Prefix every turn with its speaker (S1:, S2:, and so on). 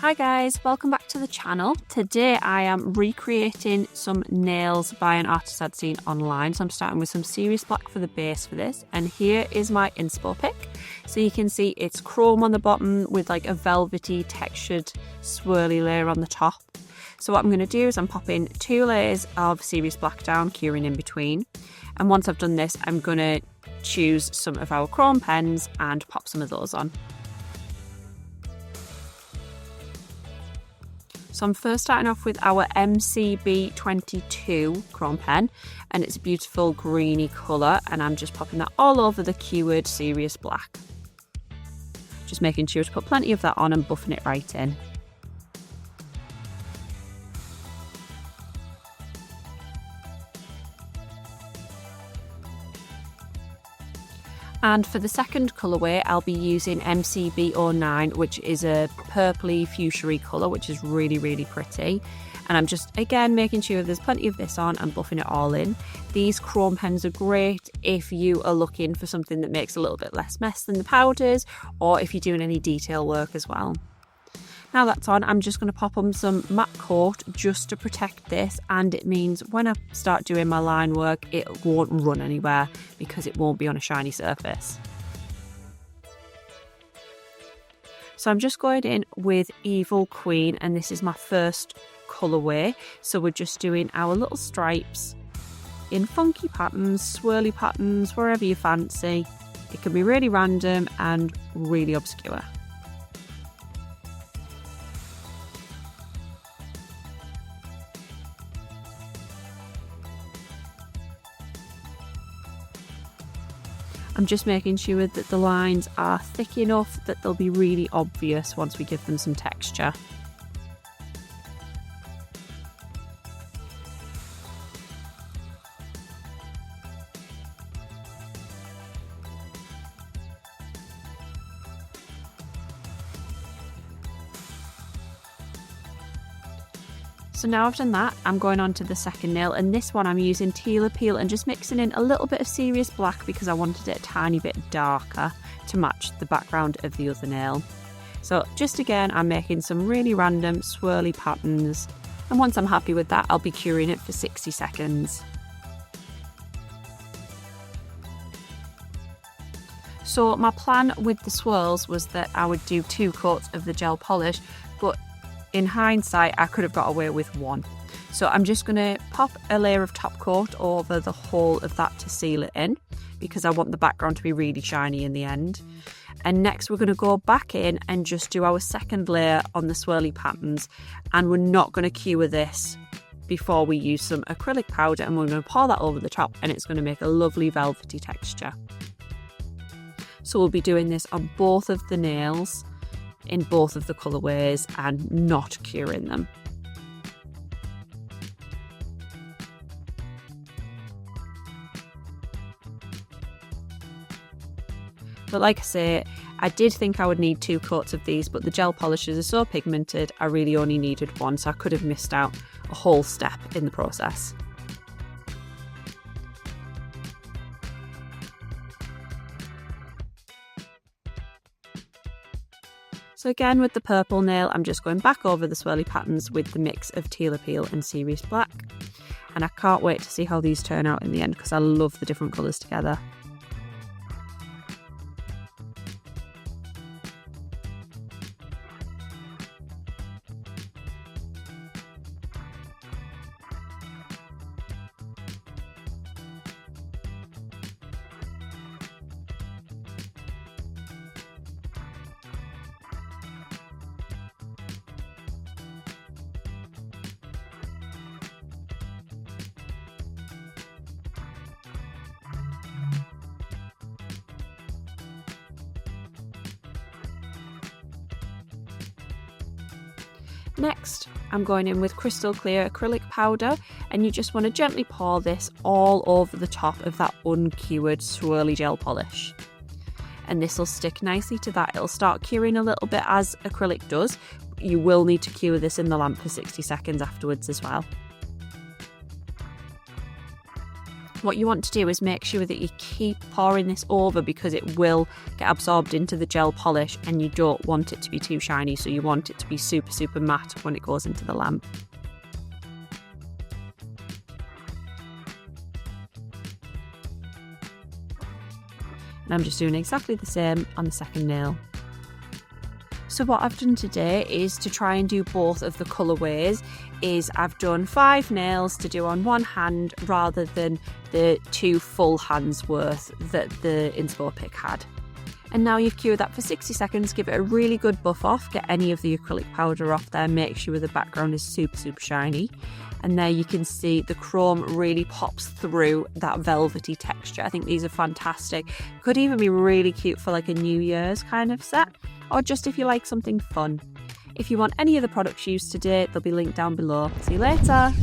S1: Hi guys, welcome back to the channel. Today I am recreating some nails by an artist I'd seen online. So I'm starting with some Serious Black for the base for this. And here is my inspo pick. So you can see it's chrome on the bottom with like a velvety textured swirly layer on the top. So what I'm going to do is I'm popping 2 layers of Serious Black down, curing in between. And once I've done this, I'm going to choose some of our chrome pens and pop some of those on. So I'm first starting off with our MCB22 chrome pen, and it's a beautiful greeny colour, and I'm just popping that all over the cured Serious Black. Just making sure to put plenty of that on and buffing it right in. And for the second colourway, I'll be using MCB09, which is a purpley fuchsia colour, which is really, really pretty. And I'm just, again, making sure there's plenty of this on and buffing it all in. These chrome pens are great if you are looking for something that makes a little bit less mess than the powders, or if you're doing any detail work as well. Now that's on, I'm just going to pop on some matte coat just to protect this, and it means when I start doing my line work it won't run anywhere because it won't be on a shiny surface. So I'm just going in with Evil Queen, and this is my first colourway. So we're just doing our little stripes in funky patterns, swirly patterns, wherever you fancy. It can be really random and really obscure. I'm just making sure that the lines are thick enough that they'll be really obvious once we give them some texture. So now I've done that, I'm going on to the second nail, and this one I'm using Teal Appeal and just mixing in a little bit of Serious Black because I wanted it a tiny bit darker to match the background of the other nail. So just again, I'm making some really random swirly patterns, and once I'm happy with that, I'll be curing it for 60 seconds. So my plan with the swirls was that I would do 2 coats of the gel polish, but in hindsight, I could have got away with 1. So I'm just going to pop a layer of top coat over the whole of that to seal it in, because I want the background to be really shiny in the end. And next we're going to go back in and just do our second layer on the swirly patterns, and we're not going to cure this before we use some acrylic powder, and we're going to pour that over the top, and it's going to make a lovely velvety texture. So we'll be doing this on both of the nails, in both of the colourways, and not curing them. But like I say, I did think I would need 2 coats of these, but the gel polishes are so pigmented I really only needed 1, so I could have missed out a whole step in the process. So again, with the purple nail, I'm just going back over the swirly patterns with the mix of Teal Appeal and Serious Black. And I can't wait to see how these turn out in the end because I love the different colours together. Next, I'm going in with crystal clear acrylic powder, and you just want to gently pour this all over the top of that uncured swirly gel polish. And this will stick nicely to that. It'll start curing a little bit as acrylic does. You will need to cure this in the lamp for 60 seconds afterwards as well. What you want to do is make sure that you keep pouring this over, because it will get absorbed into the gel polish and you don't want it to be too shiny, so you want it to be super, super matte when it goes into the lamp. And I'm just doing exactly the same on the second nail. So what I've done today is to try and do both of the colourways. I've done 5 nails to do on one hand rather than the 2 full hands worth that the inspo pick had. And now you've cured that for 60 seconds, give it a really good buff off, get any of the acrylic powder off there, make sure the background is super, super shiny. And there you can see the chrome really pops through that velvety texture. I think these are fantastic. Could even be really cute for like a New Year's kind of set, or just if you like something fun. If you want any of the products used today, they'll be linked down below. See you later.